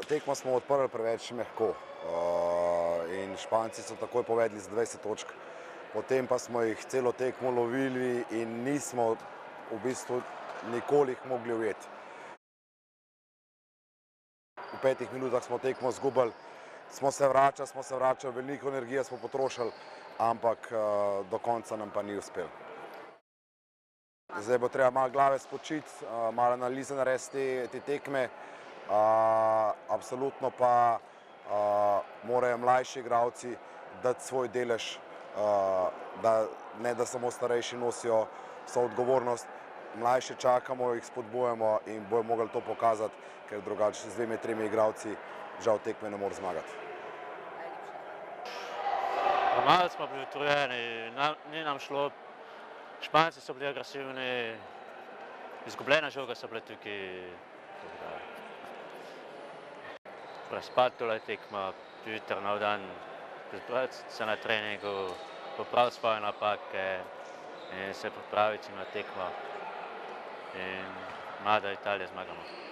tekmo smo odprli preveč mehko in Španci so takoj povedli z 20 točk. Potem pa smo jih celo tekmo lovili in nismo v bistvu nikoli jih mogli ujeti. V 5 minutah smo tekmo izgubili, smo se vračali, veliko energije smo potrošili, ampak do konca nam pa ni uspelo. Zdaj bo treba malo glave spočiti, malo analize narediti te tekme. Absolutno pa morajo mlajši igralci dati svoj delež, ne da samo starejši nosijo vso odgovornost. Mlajše čakamo, jih spodbujamo in bojo mogli to pokazati, ker drugače z 2-3 igralci žal tekme ne more zmagati. Malo smo bili utrujeni, ni nam šlo. Španci so bili agresivni, izgubljene žoge so bile tukaj. Prespati tole tekmo, jutri nov dan, pripraviti se na treningu, popraviti svoje napake in se pripraviti na tekmo. In mlada Italija zmagamo.